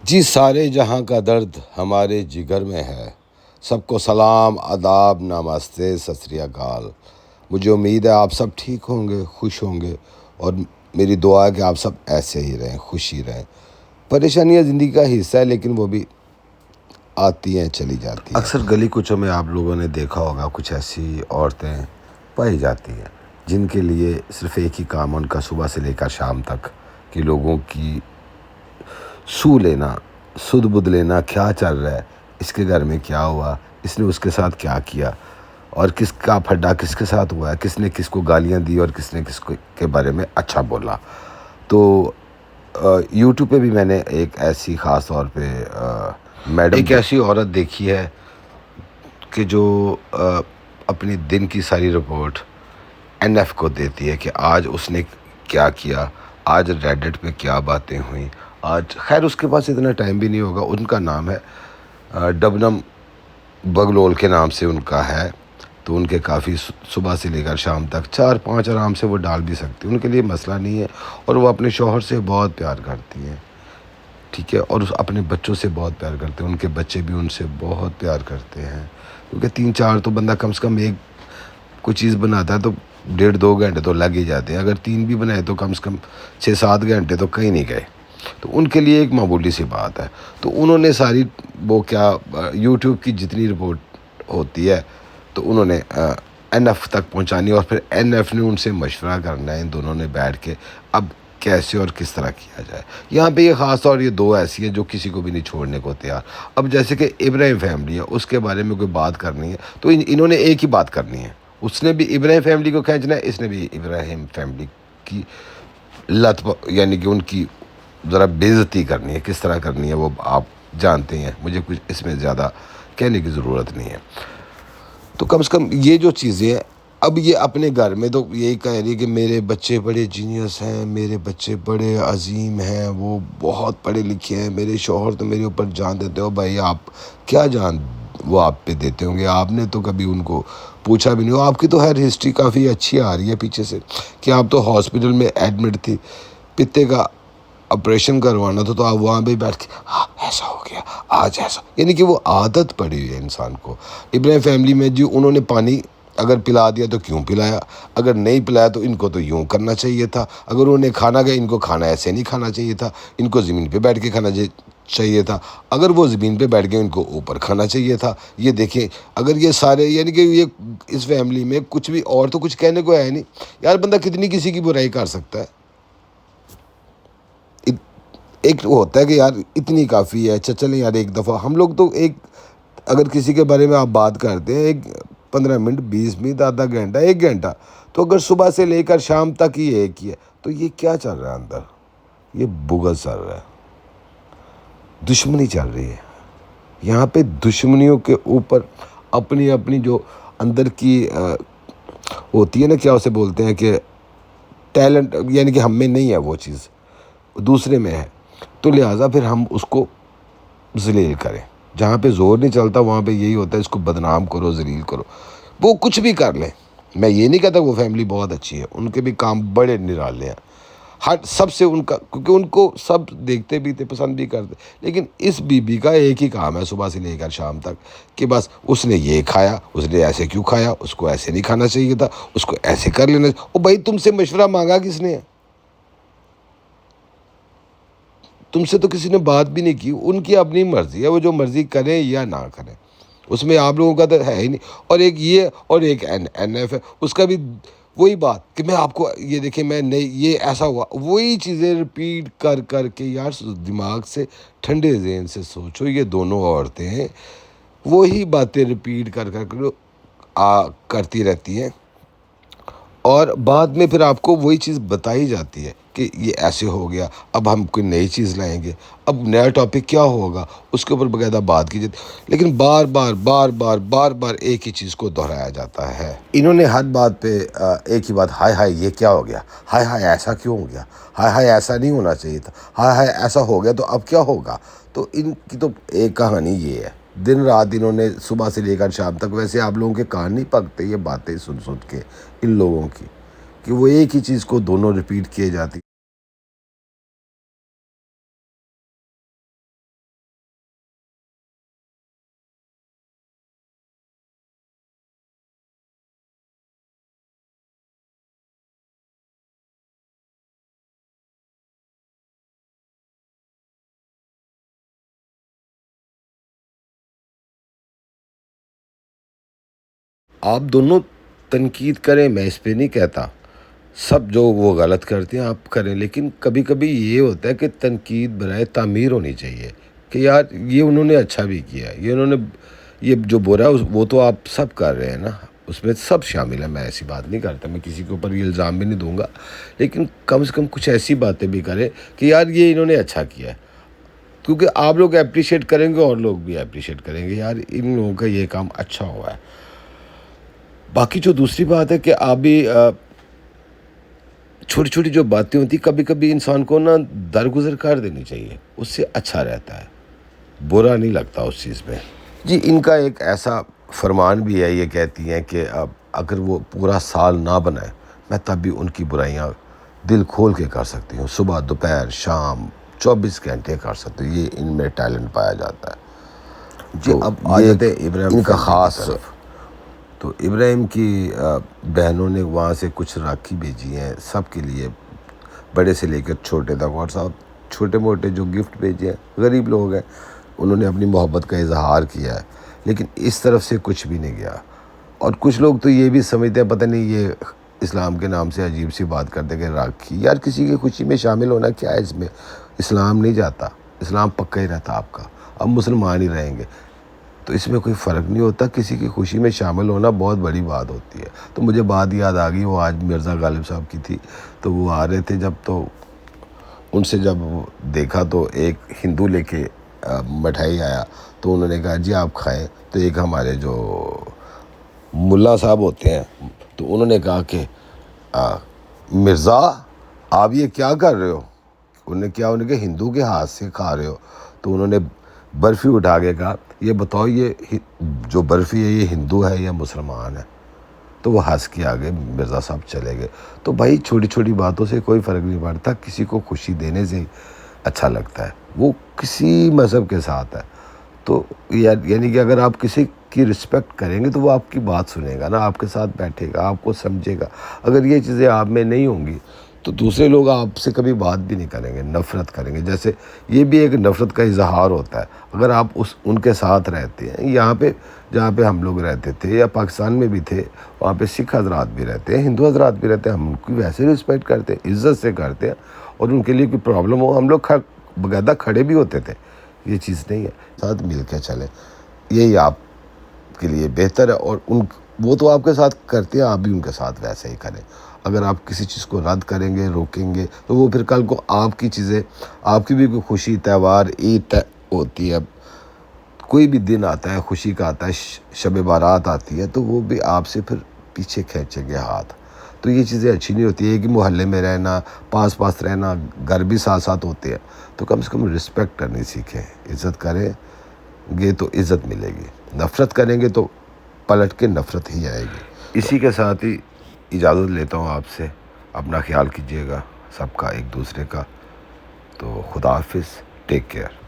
جی سارے جہاں کا درد ہمارے جگر میں ہے. سب کو سلام آداب نمستے ست سری اکال. مجھے امید ہے آپ سب ٹھیک ہوں گے, خوش ہوں گے, اور میری دعا ہے کہ آپ سب ایسے ہی رہیں, خوش ہی رہیں. پریشانیاں زندگی کا حصہ ہے, لیکن وہ بھی آتی ہیں چلی جاتی ہیں. اکثر گلی کوچوں میں آپ لوگوں نے دیکھا ہوگا کچھ ایسی عورتیں پائی جاتی ہیں جن کے لیے صرف ایک ہی کام ان کا صبح سے لے کر شام تک کہ لوگوں کی سو لینا, سدھ بدھ لینا, کیا چل رہا ہے, اس کے گھر میں کیا ہوا, اس نے اس کے ساتھ کیا کیا, اور کس کا پھڈا کس کے ساتھ ہوا ہے, کس نے کس کو گالیاں دی اور کس نے کس کے بارے میں اچھا بولا. تو یوٹیوب پہ بھی میں نے ایک ایسی خاص طور پہ میڈم ایک ایسی عورت دیکھی ہے کہ جو اپنی دن کی ساری رپورٹ این ایف کو دیتی ہے کہ آج اس نے کیا کیا, آج ریڈٹ پہ کیا باتیں ہوئیں. آج خیر اس کے پاس اتنا ٹائم بھی نہیں ہوگا. ان کا نام ہے ڈبنم بگلول کے نام سے ان کا ہے, تو ان کے کافی صبح سے لے کر شام تک 4-5 آرام سے وہ ڈال بھی سکتی, ان کے لیے مسئلہ نہیں ہے. اور وہ اپنے شوہر سے بہت پیار کرتی ہیں, ٹھیک ہے, اور اپنے بچوں سے بہت پیار کرتے ہیں. ان کے بچے بھی ان سے بہت پیار کرتے ہیں, کیونکہ 3-4 تو بندہ کم سے کم ایک کوئی چیز بناتا ہے تو 1.5-2 گھنٹے تو لگ ہی جاتے ہیں. اگر 3 بھی بنائے تو کم سے کم 6-7 گھنٹے تو کہیں نہیں گئے. تو ان کے لیے ایک معمولی سی بات ہے. تو انہوں نے ساری وہ کیا یوٹیوب کی جتنی رپورٹ ہوتی ہے تو انہوں نے این ایف تک پہنچانی, اور پھر این ایف نے ان سے مشورہ کرنا ہے, ان دونوں نے بیٹھ کے اب کیسے اور کس طرح کیا جائے. یہاں پہ یہ خاص طور یہ 2 ایسی ہیں جو کسی کو بھی نہیں چھوڑنے کو تیار. اب جیسے کہ ابراہیم فیملی ہے, اس کے بارے میں کوئی بات کرنی ہے تو انہوں نے ایک ہی بات کرنی ہے. اس نے بھی ابراہیم فیملی کو کھینچنا ہے, اس نے بھی ابراہیم فیملی کی لت یعنی کہ ان کی ذرا بےعزتی کرنی ہے. کس طرح کرنی ہے وہ آپ جانتے ہیں, مجھے کچھ اس میں زیادہ کہنے کی ضرورت نہیں ہے. تو کم سے کم یہ جو چیزیں ہیں, اب یہ اپنے گھر میں تو یہی کہہ رہی ہے کہ میرے بچے بڑے جینیس ہیں, میرے بچے بڑے عظیم ہیں, وہ بہت پڑھے لکھے ہیں, میرے شوہر تو میرے اوپر جان دیتے ہو. بھائی آپ کیا جان وہ آپ پہ دیتے ہوں گے, آپ نے تو کبھی ان کو پوچھا بھی نہیں ہو. آپ کی تو خیر ہسٹری کافی اچھی آ رہی ہے پیچھے سے کہ آپ تو ہاسپٹل میں ایڈمٹ تھی, پتے کا آپریشن کروانا تھا, تو آپ وہاں پہ بیٹھ کے ایسا ہو گیا آج ایسا, یعنی کہ وہ عادت پڑی ہوئی ہے انسان کو. ابراہیم فیملی میں جی انہوں نے پانی اگر پلا دیا تو کیوں پلایا, اگر نہیں پلایا تو ان کو تو یوں کرنا چاہیے تھا, اگر انہوں نے کھانا گیا ان کو کھانا ایسے نہیں کھانا چاہیے تھا, ان کو زمین پہ بیٹھ کے کھانا چاہیے تھا, اگر وہ زمین پہ بیٹھ گئے ان کو اوپر کھانا چاہیے تھا. یہ دیکھیں اگر یہ سارے یعنی کہ یہ اس فیملی میں کچھ بھی اور تو کچھ کہنے کو ہے نہیں یار. بندہ کتنی کسی کی برائی کر سکتا ہے. ایک ہوتا ہے کہ یار اتنی کافی ہے, اچھا چلیں یار ایک دفعہ ہم لوگ تو ایک اگر کسی کے بارے میں آپ بات کرتے ہیں 15 منٹ 20 منٹ آدھا گھنٹہ 1 گھنٹہ, تو اگر صبح سے لے کر شام تک ہی ایک ہی ہے تو یہ کیا چل رہا ہے اندر, یہ بغض چل رہا ہے, دشمنی چل رہی ہے. یہاں پہ دشمنیوں کے اوپر اپنی اپنی جو اندر کی ہوتی ہے نا, کیا اسے بولتے ہیں کہ ٹیلنٹ, یعنی کہ ہم میں نہیں ہے وہ چیز, دوسرے میں ہے, تو لہٰذا پھر ہم اس کو ذلیل کریں. جہاں پہ زور نہیں چلتا وہاں پہ یہی ہوتا ہے اس کو بدنام کرو, ذلیل کرو. وہ کچھ بھی کر لیں, میں یہ نہیں کہتا وہ فیملی بہت اچھی ہے, ان کے بھی کام بڑے نرالے ہیں, ہر سب سے ان کا, کیونکہ ان کو سب دیکھتے بھی تھے, پسند بھی کرتے. لیکن اس بی بی کا ایک ہی کام ہے صبح سے لے کر شام تک کہ بس اس نے یہ کھایا, اس نے ایسے کیوں کھایا, اس کو ایسے نہیں کھانا چاہیے تھا, اس کو ایسے کر لینا. او بھائی تم سے مشورہ مانگا کس نے, تم سے تو کسی نے بات بھی نہیں کی. ان کی اپنی مرضی ہے, وہ جو مرضی کریں یا نہ کریں, اس میں آپ لوگوں کا تو ہے ہی نہیں. اور ایک یہ اور ایک این ایف ہے, اس کا بھی وہی بات کہ میں آپ کو یہ دیکھیں میں نہیں یہ ایسا ہوا, وہی چیزیں رپیٹ کر کر کے. یار دماغ سے ٹھنڈے ذہن سے سوچو, یہ دونوں عورتیں ہیں وہی باتیں رپیٹ کر کر کے کرتی رہتی ہیں, اور بعد میں پھر آپ کو وہی چیز بتائی جاتی ہے کہ یہ ایسے ہو گیا, اب ہم کوئی نئی چیز لائیں گے, اب نیا ٹاپک کیا ہوگا اس کے اوپر باقاعدہ بات کی جاتی. لیکن بار بار ایک ہی چیز کو دہرایا جاتا ہے. انہوں نے ہر بات پہ ایک ہی بات, ہائے ہائے یہ کیا ہو گیا, ہائے ہائے ایسا کیوں ہو گیا, ہائے ہائے ایسا نہیں ہونا چاہیے تھا, ہائے ہائے ایسا ہو گیا تو اب کیا ہوگا. تو ان کی تو ایک کہانی یہ ہے, دن رات انہوں نے صبح سے لے کر شام تک. ویسے آپ لوگوں کے کان نہیں پکتے یہ باتیں سن کے ان لوگوں کی, کہ وہ ایک ہی چیز کو دونوں رپیٹ کیے جاتی. آپ دونوں تنقید کریں، میں اس پہ نہیں کہتا، سب جو وہ غلط کرتے ہیں آپ کریں، لیکن کبھی کبھی یہ ہوتا ہے کہ تنقید برائے تعمیر ہونی چاہیے کہ یار یہ انہوں نے اچھا بھی کیا ہے، یہ انہوں نے یہ جو برا ہے وہ تو آپ سب کر رہے ہیں نا، اس میں سب شامل ہیں، میں ایسی بات نہیں کرتا، میں کسی کے اوپر یہ الزام بھی نہیں دوں گا، لیکن کم سے کم کچھ ایسی باتیں بھی کریں کہ یار یہ انہوں نے اچھا کیا ہے، کیونکہ آپ لوگ اپریشیٹ کریں گے اور لوگ بھی اپریشیٹ کریں گے، یار ان لوگوں کا یہ کام اچھا ہوا ہے۔ باقی جو دوسری بات ہے کہ آپ بھی چھوٹی چھوٹی جو باتیں ہوتی کبھی کبھی انسان کو نا درگزر کر دینی چاہیے، اس سے اچھا رہتا ہے، برا نہیں لگتا اس چیز میں۔ جی ان کا ایک ایسا فرمان بھی ہے، یہ کہتی ہیں کہ اگر وہ پورا سال نہ بنائے میں تب بھی ان کی برائیاں دل کھول کے کر سکتی ہوں، صبح دوپہر شام 24 گھنٹے کر سکتی ہوں، یہ ان میں ٹیلنٹ پایا جاتا ہے۔ جی اب آ جاتے ہیں ابراہیم ان کا خاص، تو ابراہیم کی بہنوں نے وہاں سے کچھ راکھی بھیجی ہیں سب کے لیے، بڑے سے لے کر چھوٹے تک، اور صاحب چھوٹے موٹے جو گفٹ بھیجے ہیں غریب لوگ ہیں انہوں نے اپنی محبت کا اظہار کیا ہے، لیکن اس طرف سے کچھ بھی نہیں گیا۔ اور کچھ لوگ تو یہ بھی سمجھتے ہیں پتہ نہیں یہ اسلام کے نام سے عجیب سی بات کرتے کہ راکھی، یار کسی کی خوشی میں شامل ہونا کیا ہے اس میں، اسلام نہیں جاتا، اسلام پکا ہی رہتا آپ کا، اب مسلمان ہی رہیں گے تو اس میں کوئی فرق نہیں ہوتا، کسی کی خوشی میں شامل ہونا بہت بڑی بات ہوتی ہے۔ تو مجھے بات یاد آ گئی، وہ آج مرزا غالب صاحب کی تھی، تو وہ آ رہے تھے جب، تو ان سے جب دیکھا تو ایک ہندو لے کے مٹھائی آیا، تو انہوں نے کہا جی آپ کھائیں، تو ایک ہمارے جو ملا صاحب ہوتے ہیں تو انہوں نے کہا کہ مرزا آپ یہ کیا کر رہے ہو، انہوں نے کہا ہندو کے ہاتھ سے کھا رہے ہو، تو انہوں نے برفی اٹھا کے کہا یہ بتاؤ یہ جو برفی ہے یہ ہندو ہے یا مسلمان ہے، تو وہ ہنس کے آگے مرزا صاحب چلے گئے۔ تو بھائی چھوٹی چھوٹی باتوں سے کوئی فرق نہیں پڑتا، کسی کو خوشی دینے سے اچھا لگتا ہے، وہ کسی مذہب کے ساتھ ہے، تو یعنی کہ اگر آپ کسی کی رسپیکٹ کریں گے تو وہ آپ کی بات سنے گا نا، آپ کے ساتھ بیٹھے گا، آپ کو سمجھے گا۔ اگر یہ چیزیں آپ میں نہیں ہوں گی تو دوسرے لوگ آپ سے کبھی بات بھی نہیں کریں گے، نفرت کریں گے، جیسے یہ بھی ایک نفرت کا اظہار ہوتا ہے۔ اگر آپ ان کے ساتھ رہتے ہیں، یہاں پہ جہاں پہ ہم لوگ رہتے تھے یا پاکستان میں بھی تھے، وہاں پہ سکھ حضرات بھی رہتے ہیں، ہندو حضرات بھی رہتے ہیں، ہم ان کی ویسے رسپیکٹ کرتے ہیں، عزت سے کرتے ہیں، اور ان کے لیے کوئی پرابلم ہو ہم لوگ باقاعدہ کھڑے بھی ہوتے تھے، یہ چیز نہیں ہے، ساتھ مل کے چلیں، یہی آپ کے لیے بہتر ہے۔ اور وہ تو آپ کے ساتھ کرتے ہیں، آپ بھی ان کے ساتھ ویسے ہی کریں۔ اگر آپ کسی چیز کو رد کریں گے، روکیں گے، تو وہ پھر کل کو آپ کی چیزیں، آپ کی بھی کوئی خوشی، تہوار، عید ہوتی ہے، کوئی بھی دن آتا ہے خوشی کا آتا ہے، شب بارات آتی ہے، تو وہ بھی آپ سے پھر پیچھے کھینچیں گے ہاتھ، تو یہ چیزیں اچھی نہیں ہوتی ہے کہ محلے میں رہنا، پاس پاس رہنا، گھر بھی ساتھ ساتھ ہوتے ہیں، تو کم سے کم رسپیکٹ کرنی سیکھیں، عزت کریں گے تو عزت ملے گی، نفرت کریں گے تو پلٹ کے نفرت ہی آئے گی۔ اسی کے ساتھ ہی اجازت لیتا ہوں آپ سے، اپنا خیال کیجیے گا سب کا، ایک دوسرے کا، تو خدا حافظ، ٹیک کیئر۔